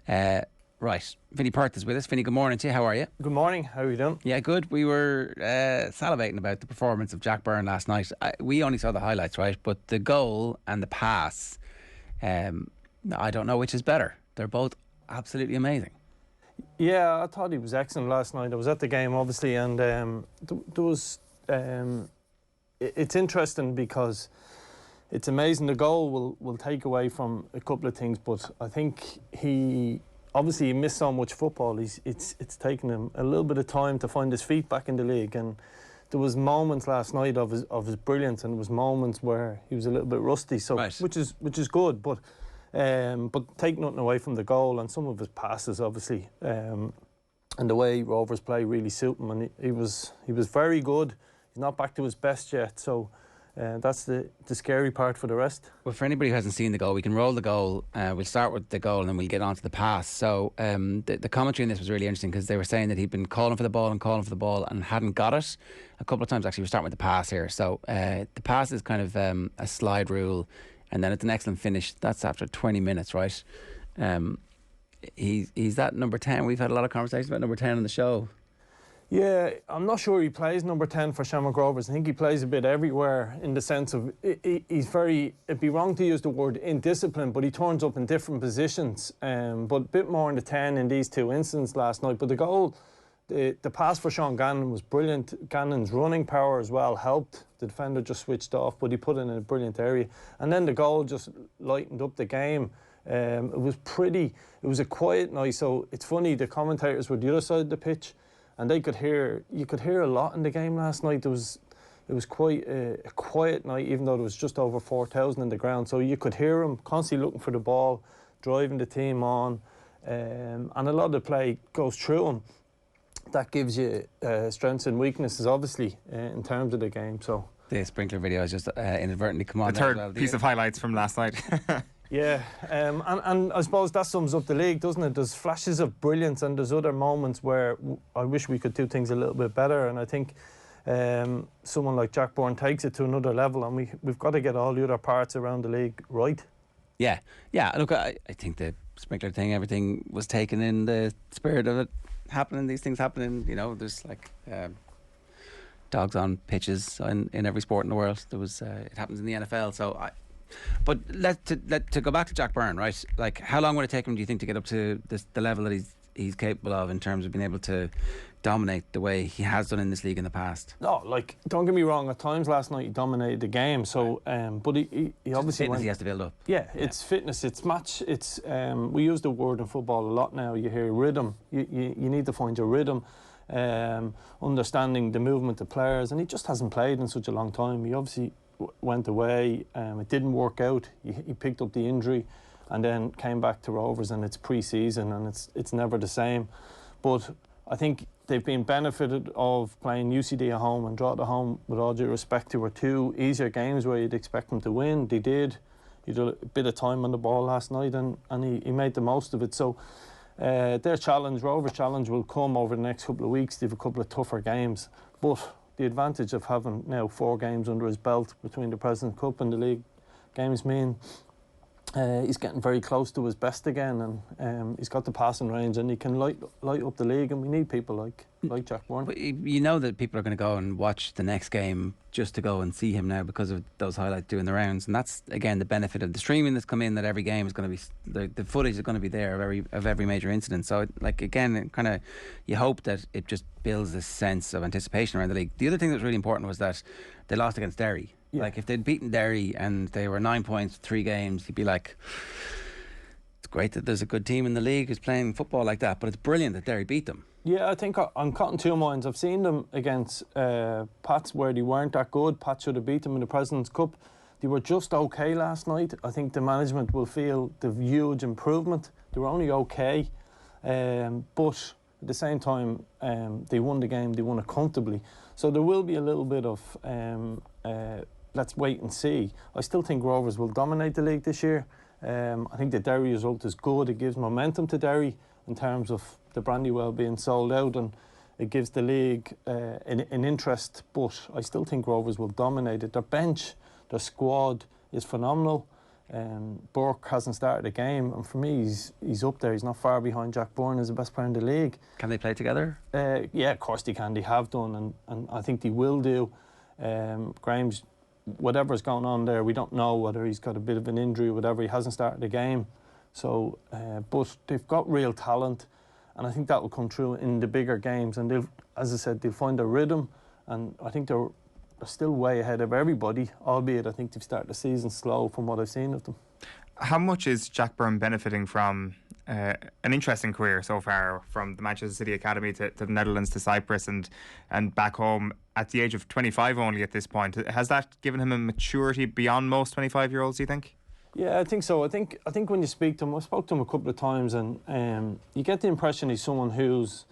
Right, Vinny Perth is with us. Vinny, good morning to you. How are you? Good morning. How are you doing? Yeah, good. We were salivating about the performance of Jack Byrne last night. We only saw the highlights, right? But the goal and the pass, I don't know which is better. They're both absolutely amazing. Yeah, I thought he was excellent last night. I was at the game, obviously, and there was... it's interesting because it's amazing. The goal will take away from a couple of things, but I think he missed so much football. It's taken him a little bit of time to find his feet back in the league, and there was moments last night of his brilliance, and there was moments where he was a little bit rusty. So right. which is good, but take nothing away from the goal and some of his passes, obviously, and the way Rovers play really suit him. And he was very good. He's not back to his best yet, so. That's the scary part for the rest. Well, for anybody who hasn't seen the goal, we can roll the goal. We'll start with the goal and then we'll get on to the pass. So the commentary in this was really interesting because they were saying that he'd been calling for the ball and hadn't got it a couple of times. Actually, we're starting with the pass here. So the pass is kind of a slide rule, and then it's an excellent finish. That's after 20 minutes, right? He's that number 10. We've had a lot of conversations about number 10 on the show. Yeah, I'm not sure he plays number 10 for Shamrock Rovers. I think he plays a bit everywhere in the sense of he's very, it'd be wrong to use the word indisciplined, but he turns up in different positions. But a bit more in the 10 in these two instances last night. But the goal, the pass for Sean Gannon was brilliant. Gannon's running power as well helped. The defender just switched off, but he put it in a brilliant area. And then the goal just lightened up the game. It was a quiet night, so it's funny, the commentators were the other side of the pitch, and you could hear a lot in the game last night. It was quite a quiet night, even though there was just over 4,000 in the ground. So you could hear him constantly looking for the ball, driving the team on, and a lot of the play goes through him. That gives you strengths and weaknesses, obviously, in terms of the game. So the sprinkler video has just inadvertently come on. The third piece of highlights from last night. Yeah, and I suppose that sums up the league, doesn't it? There's flashes of brilliance and there's other moments where I wish we could do things a little bit better, and I think someone like Jack Byrne takes it to another level, and we've got to get all the other parts around the league right. Yeah, look, I think the sprinkler thing, everything was taken in the spirit of it happening, these things happening, you know, there's like dogs on pitches in every sport in the world. There was it happens in the NFL, so but to go back to Jack Byrne, right? Like, how long would it take him, do you think, to get up to the level that he's capable of in terms of being able to dominate the way he has done in this league in the past? No, like, don't get me wrong. At times last night he dominated the game. So, but he obviously fitness he has to build up. Yeah, it's fitness, it's match. It's we use the word in football a lot now. You hear rhythm. You need to find your rhythm. Understanding the movement of players, and he just hasn't played in such a long time. He obviously went away, it didn't work out. He picked up the injury and then came back to Rovers, and it's pre-season and it's never the same. But I think they've been benefited of playing UCD at home and Drogheda at home, with all due respect, to were two easier games where you'd expect them to win. They did. He did a bit of time on the ball last night, and he made the most of it. So their challenge, Rovers' challenge, will come over the next couple of weeks. They have a couple of tougher games, but the advantage of having now 4 games under his belt between the President's Cup and the league games mean he's getting very close to his best again, and he's got the passing range, and he can light up the league, and we need people like Jack Byrne. But you know that people are going to go and watch the next game just to go and see him now because of those highlights doing the rounds, and that's again the benefit of the streaming that's come in, that every game is going to be, the footage is going to be there of every major incident. So like, again, kind of, you hope that it just builds this sense of anticipation around the league. The other thing that was really important was that they lost against Derry. Yeah. Like, if they'd beaten Derry and they were 9 points, 3 games, you'd be like, it's great that there's a good team in the league who's playing football like that, but it's brilliant that Derry beat them. Yeah, I think I'm caught in two minds. I've seen them against Pats where they weren't that good. Pats should have beat them in the President's Cup. They were just okay last night. I think the management will feel the huge improvement. They were only okay, but at the same time, they won the game. They won it comfortably. So there will be a little bit of let's wait and see. I still think Rovers will dominate the league this year. I think the Derry result is good. It gives momentum to Derry in terms of the Brandywell being sold out, and it gives the league an interest. But I still think Rovers will dominate it. Their bench, their squad is phenomenal. Burke hasn't started a game, and for me, he's up there. He's not far behind Jack Byrne as the best player in the league. Can they play together? Yeah, of course they can. They have done, and I think they will do. Graham's, whatever's going on there, we don't know whether he's got a bit of an injury or whatever. He hasn't started a game. So, but they've got real talent, and I think that will come through in the bigger games. And they'll, as I said, they'll find their rhythm, and I think they're still way ahead of everybody, albeit I think they've started the season slow from what I've seen of them. How much is Jack Byrne benefiting from an interesting career so far, from the Manchester City Academy to the Netherlands to Cyprus and back home at the age of 25 only at this point? Has that given him a maturity beyond most 25-year-olds, do you think? Yeah, I think so. I think when you speak to him, I spoke to him a couple of times, and you get the impression he's someone who's,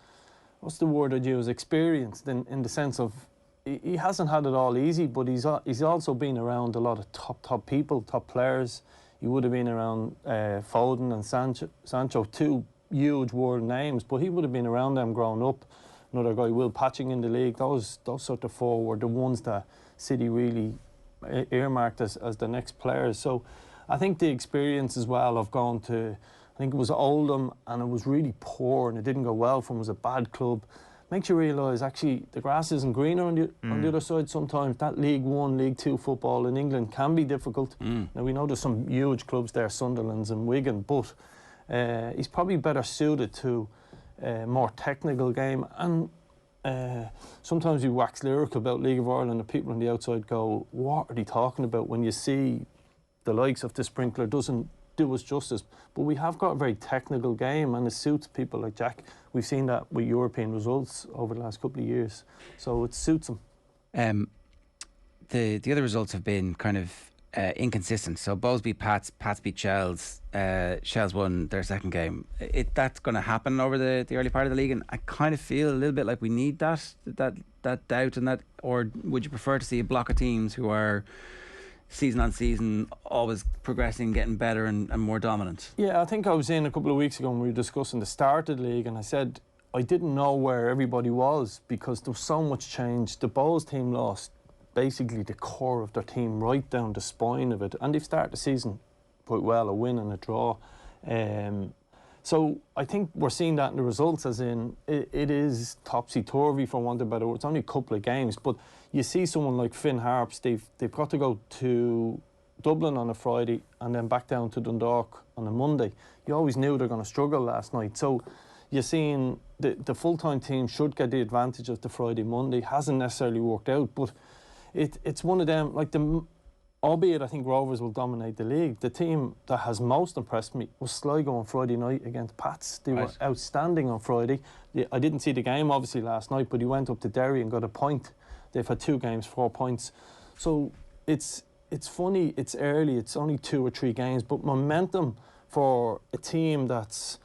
what's the word I'd use, experienced in the sense of he hasn't had it all easy, but he's also been around a lot of top people, top players. He would have been around Foden and Sancho, two huge world names, but he would have been around them growing up. Another guy, Will Patching in the league. Those sort of four were the ones that City really earmarked as the next players. So I think the experience as well of going to, I think it was Oldham, and it was really poor and it didn't go well for him. It was a bad club. Makes you realise actually the grass isn't greener on the other side sometimes. That League One, League Two football in England can be difficult. Now we know there's some huge clubs there, Sunderland's and Wigan, but he's probably better suited to a more technical game. And sometimes we wax lyric about League of Ireland and people on the outside go, what are they talking about, when you see the likes of the sprinkler doesn't do us justice. But we have got a very technical game, and it suits people like Jack. We've seen that with European results over the last couple of years, so it suits him. The other results have been kind of inconsistent. So Bows beat Pats beat Shells. Shells won their second game. That's going to happen over the early part of the league, and I kind of feel a little bit like we need that doubt and that. Or would you prefer to see a block of teams who are season on season, always progressing, getting better and more dominant? Yeah, I think I was in a couple of weeks ago when we were discussing the start of the league, and I said I didn't know where everybody was because there was so much change. The Bows team lost basically the core of their team, right down the spine of it, and they've started the season quite well, a win and a draw. So I think we're seeing that in the results, as in it is topsy-turvy, for want of a better word. It's only a couple of games, but you see someone like Finn Harps, they've got to go to Dublin on a Friday and then back down to Dundalk on a Monday. You always knew they're going to struggle last night. So you're seeing the full-time team should get the advantage of the Friday, Monday. Hasn't necessarily worked out, but it's one of them, like albeit I think Rovers will dominate the league. The team that has most impressed me was Sligo on Friday night against Pats. They were outstanding on Friday. I didn't see the game obviously last night, but he went up to Derry and got a point. They've had 2 games, 4 points. So it's funny, it's early, it's only 2 or 3 games, but momentum for a team that's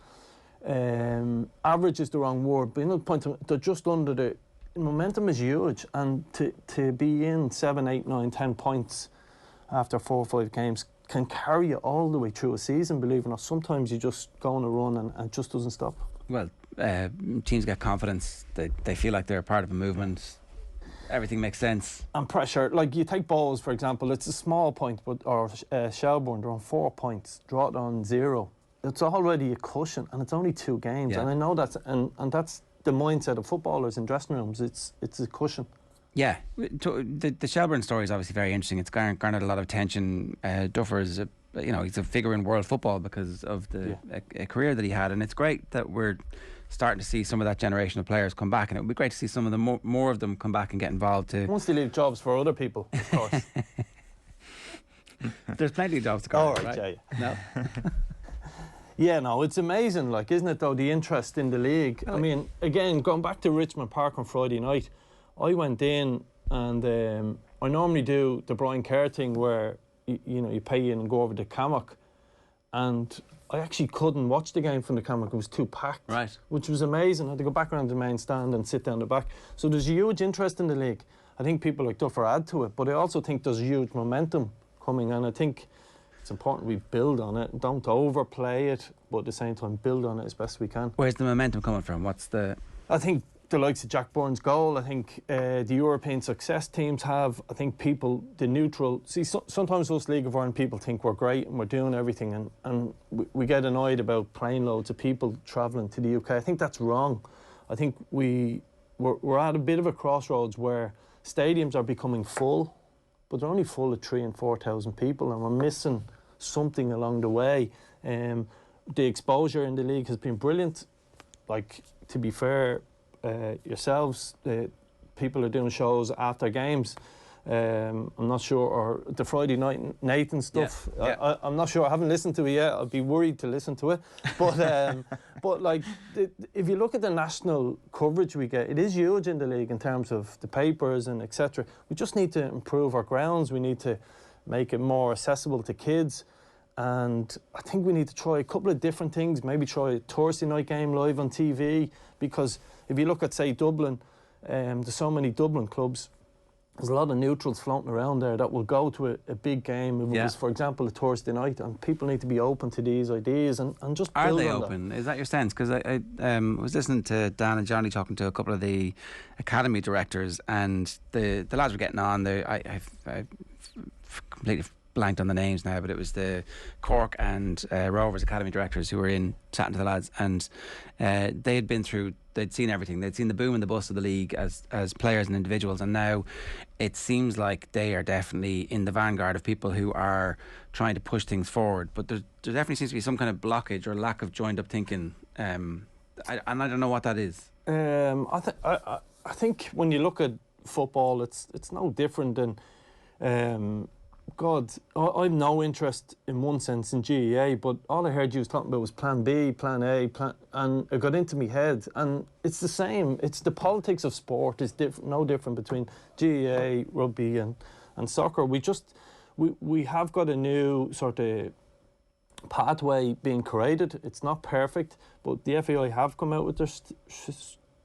average is the wrong word, but another point, they're just under the momentum is huge, and to be in 7, 8, 9, 10 points after 4 or 5 games can carry you all the way through a season, believe it or not. Sometimes you just go on a run and it just doesn't stop. Well, teams get confidence, they feel like they're a part of a movement, everything makes sense. And pressure, like you take Bowls for example, it's a small point, or Shelburne, they're on 4 points, draw it on 0. It's already a cushion, and it's only 2 games, and I know that's and that's the mindset of footballers in dressing rooms. It's a cushion. Yeah, the Shelburne story is obviously very interesting. It's garnered a lot of attention. Duffer is he's a figure in world football because of a career that he had, and it's great that we're starting to see some of that generation of players come back, and it would be great to see some of them more of them come back and get involved too. Once they leave jobs for other people, of course. There's plenty of jobs to go. All right, yeah. No. Yeah, no, it's amazing, like, isn't it, though, the interest in the league? I mean, again, going back to Richmond Park on Friday night, I went in and I normally do the Brian Kerr thing where, you pay in and go over to Cammock, and I actually couldn't watch the game from the Cammock. It was too packed, right? Which was amazing. I had to go back around the main stand and sit down the back. So there's a huge interest in the league. I think people like Duffer add to it, but I also think there's huge momentum coming, and I think it's important we build on it. Don't overplay it, but at the same time build on it as best we can. Where's the momentum coming from? I think the likes of Jack Byrne's goal. I think the European success teams have. I think people, the neutral. See, sometimes us League of Ireland people think we're great and we're doing everything, and we get annoyed about plane loads of people travelling to the UK. I think that's wrong. I think we're at a bit of a crossroads where stadiums are becoming full, but they're only full of 3,000 and 4,000 people, and we're missing something along the way. The exposure in the league has been brilliant. Like, to be fair, yourselves, people are doing shows after games. I'm not sure, or the Friday night Nathan stuff. Yeah. I'm not sure. I haven't listened to it yet. I'd be worried to listen to it. But but like, if you look at the national coverage we get, it is huge in the league in terms of the papers and etc. We just need to improve our grounds. We need to make it more accessible to kids. And I think we need to try a couple of different things. Maybe try a Thursday night game live on TV, because if you look at, say, Dublin, there's so many Dublin clubs. There's a lot of neutrals floating around there that will go to a big game if it was, for example, a Thursday night, and people need to be open to these ideas and just build on that. Are they open? Is that your sense? Because I was listening to Dan and Johnny talking to a couple of the academy directors, and the lads were getting on. I've completely blanked on the names now, but it was the Cork and Rovers academy directors who were in chatting to the lads, and they had been through, they'd seen everything. They'd seen the boom and the bust of the league as players and individuals, and now it seems like they are definitely in the vanguard of people who are trying to push things forward. But there definitely seems to be some kind of blockage or lack of joined up thinking, and I don't know what that is. I think when you look at football, it's no different than God, I've no interest in one sense in GEA, but all I heard you was talking about was Plan B, Plan A, and it got into my head. And it's the same. It's the politics of sport is no different between GEA, rugby, and soccer. We have got a new sort of pathway being created. It's not perfect, but the FAI have come out with their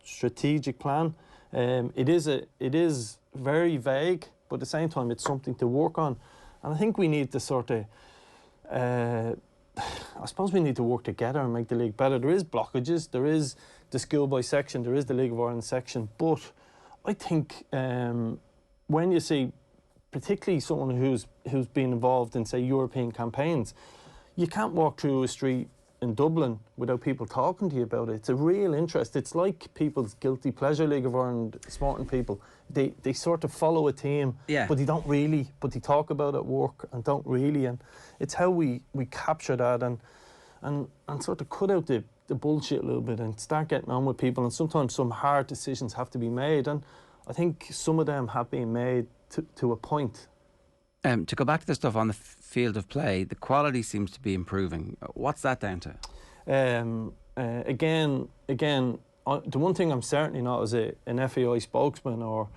strategic plan. It is very vague, but at the same time, it's something to work on. And I think we need to sort of, I suppose we need to work together and make the league better. There is blockages, there is the schoolboy section, there is the League of Ireland section, but I think when you see, particularly someone who's been involved in, say, European campaigns, you can't walk through a street in Dublin without people talking to you about it. It's a real interest. It's like people's guilty pleasure League of Ireland sporting people. They sort of follow a team, but they don't really, but they talk about it at work and don't really. And it's how we capture that and sort of cut out the bullshit a little bit and start getting on with people. And sometimes some hard decisions have to be made, and I think some of them have been made to a point. To go back to the stuff on the field of play, the quality seems to be improving. What's that down to? Again, the one thing I'm certainly not as an FAI spokesman, or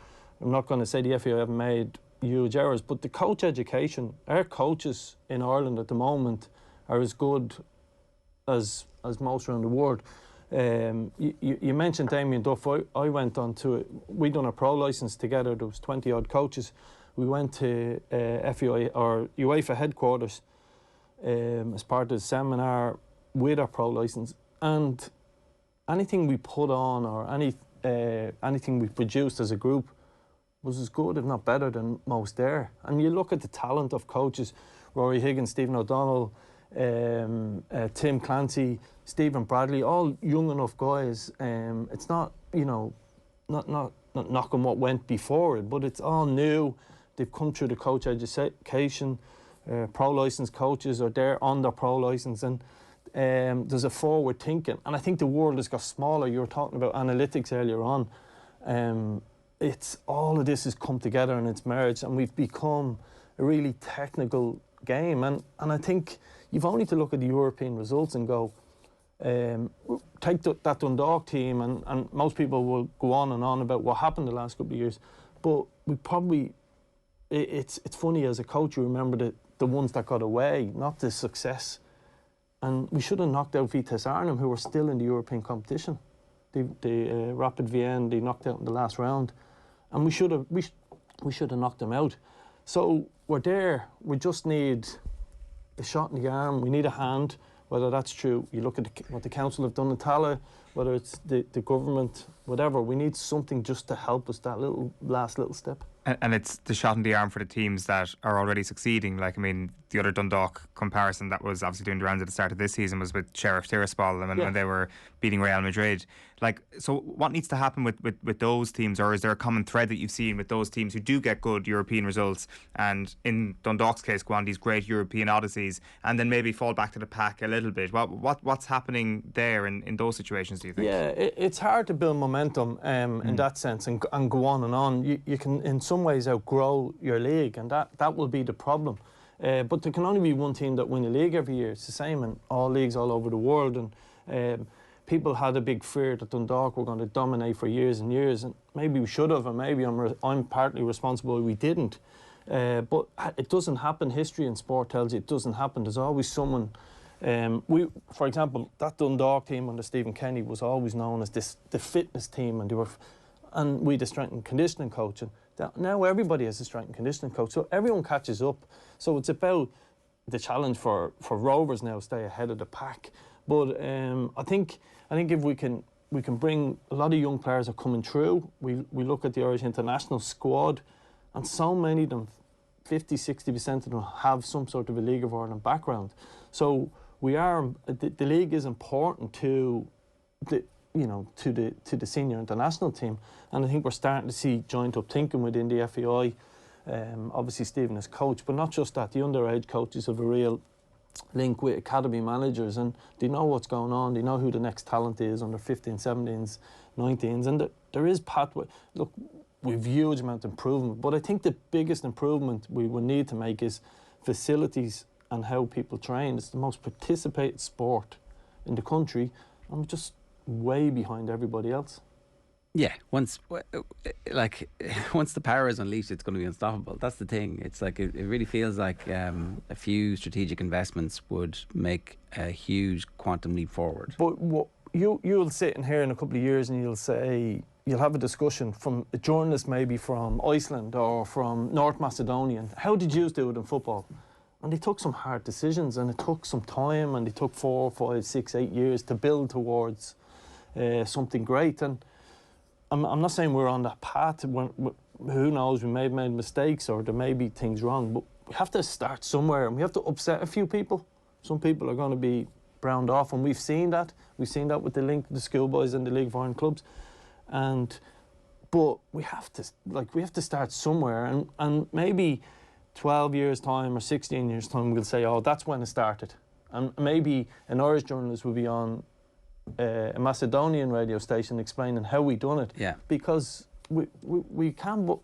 I'm not going to say the FAI haven't made huge errors, but the coach education, our coaches in Ireland at the moment are as good as most around the world. You mentioned Damian Duff. I went on to it. We done a pro licence together. There was 20 odd coaches. We went to FAI or UEFA headquarters as part of the seminar with our pro licence, and anything we put on or anything we produced as a group was as good, if not better, than most there. And you look at the talent of coaches: Rory Higgins, Stephen O'Donnell, Tim Clancy, Stephen Bradley, all young enough guys. It's not, not knocking what went before it, but it's all new. They've come through the coach education. Pro licence coaches are there on their pro licence, and there's a forward thinking. And I think the world has got smaller. You were talking about analytics earlier on. It's all of this has come together and it's merged, and we've become a really technical game. And I think you've only to look at the European results and go, take that Dundalk team, and most people will go on and on about what happened the last couple of years, but we probably, it's funny, as a coach you remember the ones that got away, not the success. And we should have knocked out Vitesse Arnhem, who were still in the European competition. The Rapid Vienna, they knocked out in the last round, and we should have knocked them out. So we're there. We just need a shot in the arm. We need a hand. Whether that's true, you look at what the council have done in Tala, whether it's the government whatever. We need something just to help us, that last little step. And it's the shot in the arm for the teams that are already succeeding. Like, I mean, the other Dundalk comparison that was obviously doing the rounds at the start of this season was with Sheriff Tiraspol when they were beating Real Madrid. Like, so what needs to happen with those teams, or is there a common thread that you've seen with those teams who do get good European results and in Dundalk's case go on these great European odysseys and then maybe fall back to the pack a little bit? What's happening there in those situations, do you think? Yeah, it's hard to build momentum in that sense and go on and on. You can in some ways outgrow your league, and that will be the problem. But there can only be one team that win a league every year. It's the same in all leagues all over the world, and people had a big fear that Dundalk were going to dominate for years and years, and maybe we should have, and maybe I'm partly responsible we didn't. But it doesn't happen. History and sport tells you it doesn't happen. There's always someone. For example, that Dundalk team under Stephen Kenny was always known as the fitness team, and we the strength and conditioning coach. And now everybody has a strength and conditioning coach, so everyone catches up. So it's about the challenge for Rovers now, stay ahead of the pack. But I think if we can bring a lot of young players are coming through. We look at the Irish international squad, and so many of them, 50-60% of them have some sort of a League of Ireland background. So the league is important to the senior international team, and I think we're starting to see joint up thinking within the FAI. Obviously Stephen is coach, but not just that. The underage coaches have a real link with academy managers, and they know what's going on. They know who the next talent is under 15s, 17s, 19s, and there is pathway. Look, we've huge amount of improvement, but I think the biggest improvement we will need to make is facilities and how people train. It's the most participated sport in the country, and we're just way behind everybody else. Yeah, once the power is unleashed, it's going to be unstoppable. That's the thing. It's like it really feels like a few strategic investments would make a huge quantum leap forward. But you'll sit in here in a couple of years and you'll have a discussion from a journalist maybe from Iceland or from North Macedonia. How did you do it in football? And they took some hard decisions, and it took some time, and they took 4, 5, 6, 8 years to build towards something great. And I'm not saying we're on that path. Who knows, we may have made mistakes or there may be things wrong, but we have to start somewhere, and we have to upset a few people. Some people are going to be browned off, and we've seen that. We've seen that with the link to the schoolboys and the League of Ireland clubs. But we have to start somewhere, and maybe 12 years time or 16 years time we'll say, oh, that's when it started. And maybe an Irish journalist will be on a Macedonian radio station explaining how we done it. Yeah. Because we can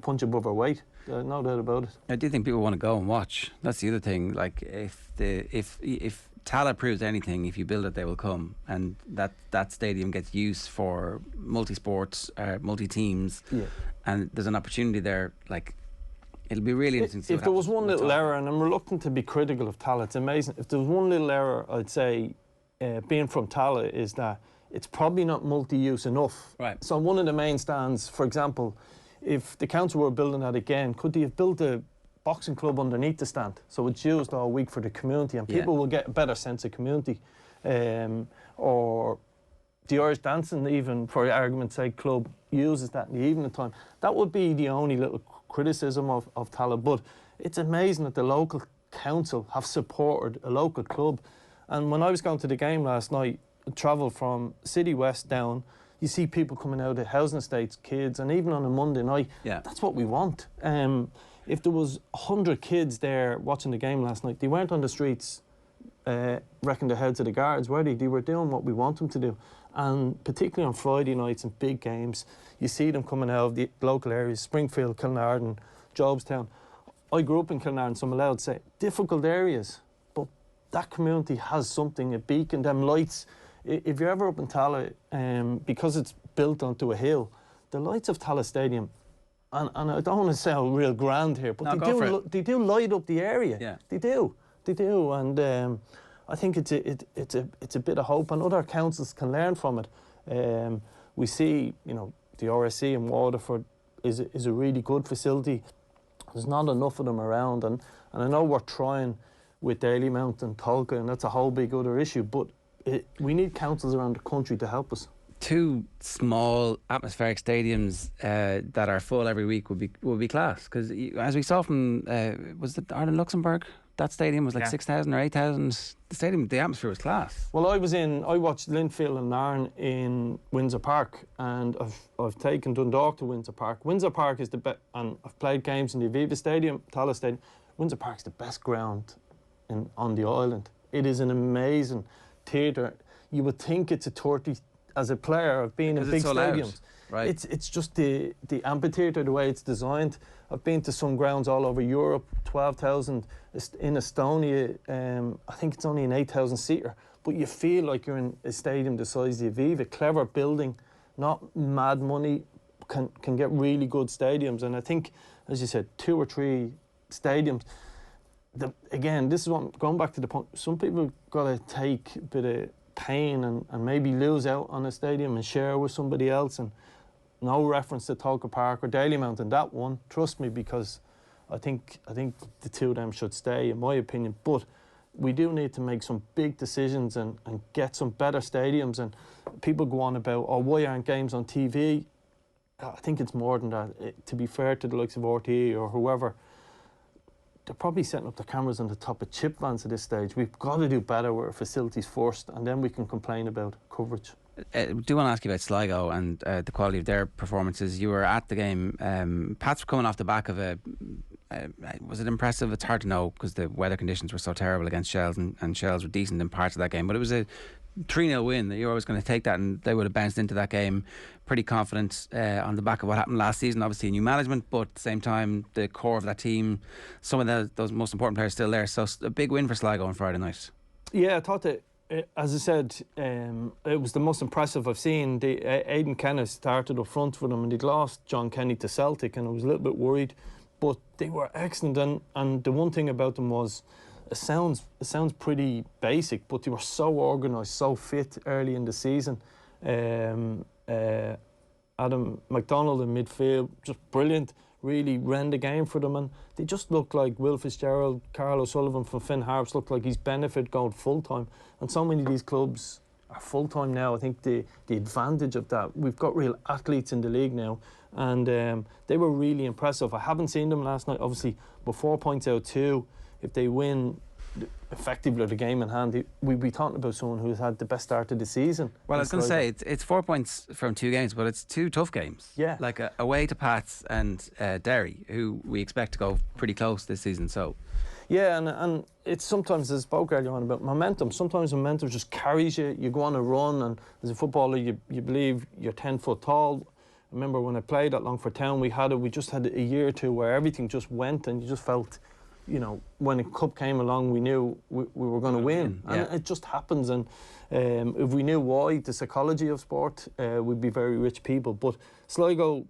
punch above our weight. No doubt about it. I do think people want to go and watch. That's the other thing. Like if Tala proves anything, if you build it, they will come, and that stadium gets used for multi-sports, multi-teams, and there's an opportunity there. Like, it'll be really interesting to see if there was one little error, and I'm reluctant to be critical of Tala, it's amazing. If there was one little error, I'd say, being from Tala, is that it's probably not multi-use enough. Right. So one of the main stands, for example, if the council were building that again, could they have built a boxing club underneath the stand so it's used all week for the community, and people will get a better sense of community? Or the Irish dancing, even for argument's sake, club uses that in the evening time. That would be the only little criticism of Tala. But it's amazing that the local council have supported a local club. And when I was going to the game last night, travel from City West down, you see people coming out of housing estates, kids, and even on a Monday night, that's what we want. If there was 100 kids there watching the game last night, they weren't on the streets wrecking their heads of the guards, were they? They were doing what we want them to do. And particularly on Friday nights and big games, you see them coming out of the local areas, Springfield, Kilnarden, Jobstown. I grew up in Kilnarden, so I'm allowed to say difficult areas, but that community has something, a beacon, them lights. If you're ever up in Tala, because it's built onto a hill, the lights of Tala Stadium, and I don't want to sound real grand here, but they do light up the area. Yeah. They do, and I think it's a bit of hope, and other councils can learn from it. We see, the RSC in Waterford is a really good facility. There's not enough of them around, and I know we're trying with Dalymount and Tolka, and that's a whole big other issue, but we need councils around the country to help us. two small atmospheric stadiums that are full every week would be class. Because as we saw from was it Ireland Luxembourg? That stadium was like 6,000 or 8,000. The atmosphere was class. Well, I watched Linfield and Larne in Windsor Park, and I've taken Dundalk to Windsor Park. Windsor Park is the best, and I've played games in the Aviva Stadium, Tallaght Stadium. Windsor Park's the best ground on the island. It is an amazing theatre. You would think it's a 30, as a player of being in big stadiums. Right. It's just the amphitheatre, the way it's designed. I've been to some grounds all over Europe, 12,000 in Estonia. I think it's only an 8,000 seater, but you feel like you're in a stadium the size of the Aviva. Clever building, not mad money, can get really good stadiums. And I think, as you said, 2 or 3 stadiums. Again, this is what, going back to the point, some people got to take a bit of pain and maybe lose out on a stadium and share with somebody else. And no reference to Tolka Park or Dalymount in that one, trust me, because I think the two of them should stay, in my opinion. But we do need to make some big decisions and get some better stadiums. And people go on about, oh, why aren't games on TV? I think it's more than that. To be fair to the likes of RTE or whoever, they're probably setting up the cameras on the top of chip vans at this stage. We've got to do better with our facilities first, and then we can complain about coverage. I do want to ask you about Sligo and the quality of their performances. You were at the game. Pats were coming off the back of was it impressive? It's hard to know because the weather conditions were so terrible against Shells, and Shells were decent in parts of that game. But it was a 3-0 win. You're always going to take that, and they would have bounced into that game pretty confident on the back of what happened last season. Obviously new management, but at the same time the core of that team, some of those most important players still there. So a big win for Sligo on Friday night. Yeah, I thought that, as I said, it was the most impressive I've seen. Aidan Kenneth started up front for them, and they'd lost John Kenny to Celtic, and I was a little bit worried, but they were excellent. And the one thing about them was, it sounds pretty basic, but they were so organised, so fit early in the season. Adam McDonald in midfield, just brilliant, really ran the game for them, and they just look like Will Fitzgerald, Carl O'Sullivan from Finn Harps look like he's benefited going full-time. And so many of these clubs are full-time now. I think the advantage of that, we've got real athletes in the league now, and they were really impressive. I haven't seen them last night, obviously, but 4 points out 2. If they win effectively the game in hand, we'd be talking about someone who's had the best start of the season. Well, I was going to say, it's 4 points from 2 games, but it's 2 tough games. Yeah. Like away to Pats and Derry, who we expect to go pretty close this season. So, yeah, and it's sometimes, as I spoke earlier on about momentum, sometimes momentum just carries you. You go on a run, and as a footballer, you believe you're 10 foot tall. I remember when I played at Longford Town, we just had a year or two where everything just went, and you just felt, you know, when a cup came along, we knew we were going to win. Yeah. And it just happens. And if we knew why, the psychology of sport, we'd be very rich people. But Sligo,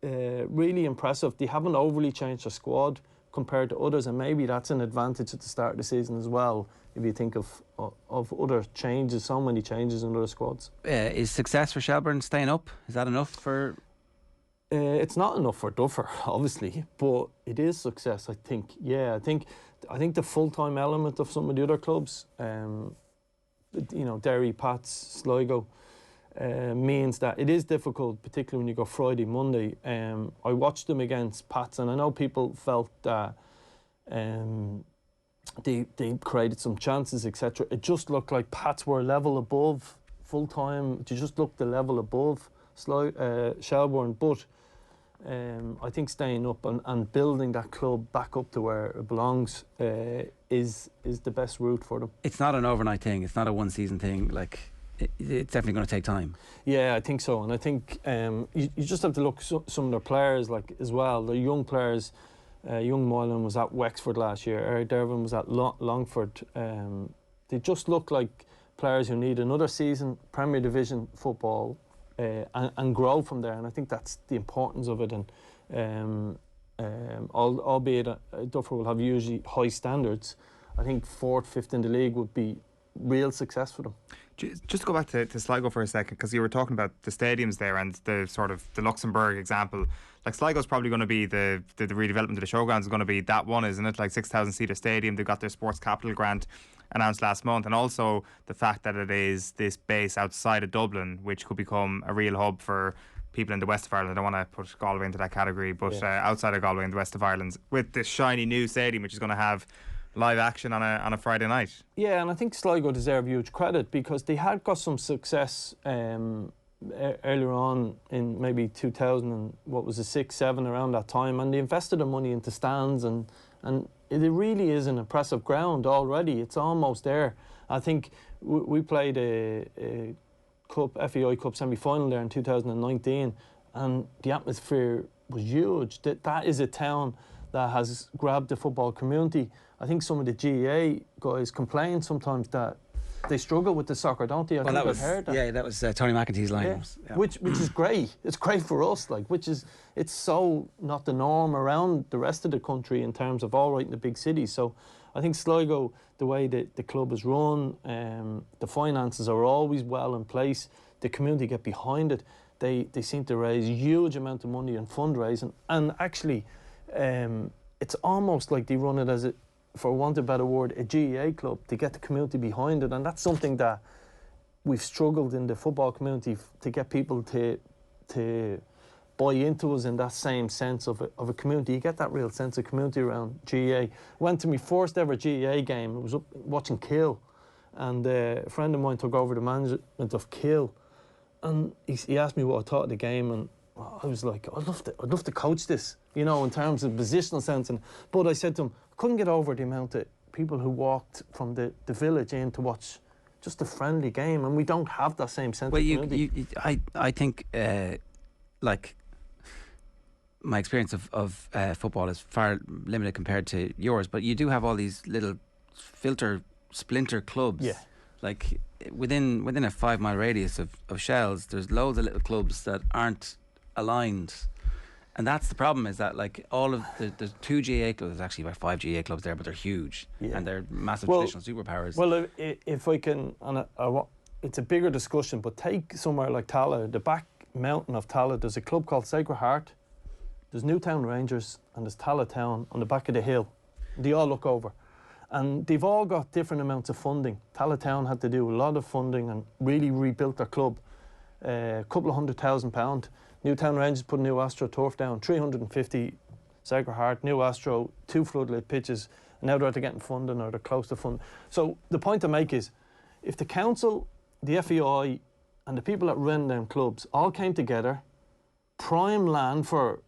really impressive. They haven't overly changed their squad compared to others, and maybe that's an advantage at the start of the season as well, if you think of other changes, so many changes in other squads. Is success for Shelburne staying up? Is that enough for... It's not enough for Duffer, obviously, but it is success, I think. Yeah, I think the full-time element of some of the other clubs, you know, Derry, Pats, Sligo, means that it is difficult, particularly when you go Friday, Monday. I watched them against Pats, and I know people felt that they created some chances, etc. It just looked like Pats were a level above full-time. They just looked a level above Shelburne, but I think staying up and building that club back up to where it belongs is the best route for them. It's not an overnight thing. It's not a one-season thing. Like, it's definitely going to take time. Yeah, I think so. And I think you just have to look some of their players, like, as well. The young players. Young Moylan was at Wexford last year. Eric Dervin was at Longford. They just look like players who need another season, Premier Division football, and grow from there. And I think that's the importance of it. And albeit Duffer will have usually high standards, I think 4th, 5th in the league would be real success for them. Just to go back to Sligo for a second, because you were talking about the stadiums there and the sort of the Luxembourg example. Like, Sligo's probably going to be the redevelopment of the showgrounds is going to be that one, isn't it? Like, 6,000 seater stadium. They've got their sports capital grant announced last month, and also the fact that it is this base outside of Dublin, which could become a real hub for people in the west of Ireland. I don't want to put Galway into that category, but outside of Galway in the west of Ireland, with this shiny new stadium, which is going to have live action on a Friday night. Yeah, and I think Sligo deserve huge credit because they had got some success earlier on in maybe 2000 and what was it, 6-7 around that time, and they invested their money into stands and it really is an impressive ground already. It's almost there. I think we played a FAI Cup semi-final there in 2019, and the atmosphere was huge. That is a town that has grabbed the football community. I think some of the GAA guys complain sometimes that they struggle with the soccer, don't they? I've heard that. Yeah, that was Tony McEntee's line. Yeah. Yeah. Which is great. It's great for us. Like, it's so not the norm around the rest of the country in terms of all right in the big cities. So I think Sligo, the way that the club is run, the finances are always well in place. The community get behind it. They seem to raise a huge amount of money in fundraising, and actually, it's almost like they run it as a, for want of a better word, a GAA club to get the community behind it, and that's something that we've struggled in the football community to get people to buy into us in that same sense of a community. You get that real sense of community around GAA. Went to my first ever GAA game. I was up watching Kill, and a friend of mine took over the management of Kill, and he asked me what I thought of the game, and I was like, I'd love to coach this, you know, in terms of positional sense. But I said to him, I couldn't get over the amount of people who walked from the village in to watch just a friendly game, and we don't have that same sense of community. I think, like, my experience of football is far limited compared to yours, but you do have all these little splinter clubs. Yeah. Like, within a 5 mile radius of Shells, there's loads of little clubs that aren't aligned, and that's the problem, is that like all of the 2 GAA clubs, there's actually about 5 GAA clubs there, but they're huge, and they're massive traditional superpowers. Well, if I can, and it's a bigger discussion, but take somewhere like Tallaght, the back mountain of Tallaght, there's a club called Sacred Heart, there's Newtown Rangers, and there's Tallaght Town on the back of the hill. They all look over, and they've all got different amounts of funding. Tallaght Town had to do a lot of funding and really rebuilt their club, a couple of £100,000. Newtown Rangers put a new AstroTurf down, 350. Sacred Heart, new Astro, 2 floodlit pitches, and now they're either getting funding or they're close to funding. So the point to make is, if the council, the FAI, and the people that run them clubs all came together, prime land for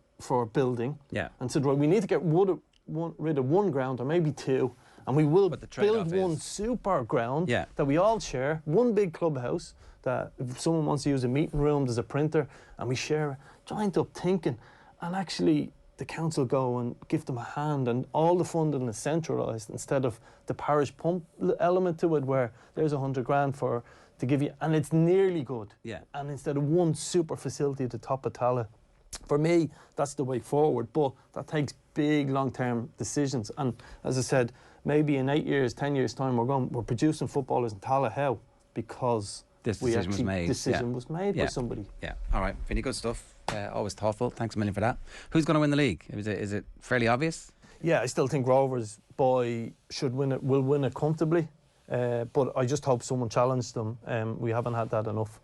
building, and said, right, we need to get rid of one ground or maybe 2, and we will build one super ground that we all share, one big clubhouse, that if someone wants to use a meeting room, there's a printer, and we share, joined up thinking, and actually the council go and give them a hand, and all the funding is centralised instead of the parish pump element to it, where there's 100 grand to give you, and it's nearly good. And instead of one super facility at the top of Tallaght, for me, that's the way forward, but that takes big long-term decisions. And as I said, maybe in 8 years, 10 years time, we're producing footballers in Tallaght. How? Because this decision was made by somebody. Yeah. All right, Vinny, good stuff. Always thoughtful. Thanks a million for that. Who's going to win the league? Is it fairly obvious? Yeah, I still think Rovers will win it comfortably. But I just hope someone challenged them. We haven't had that enough.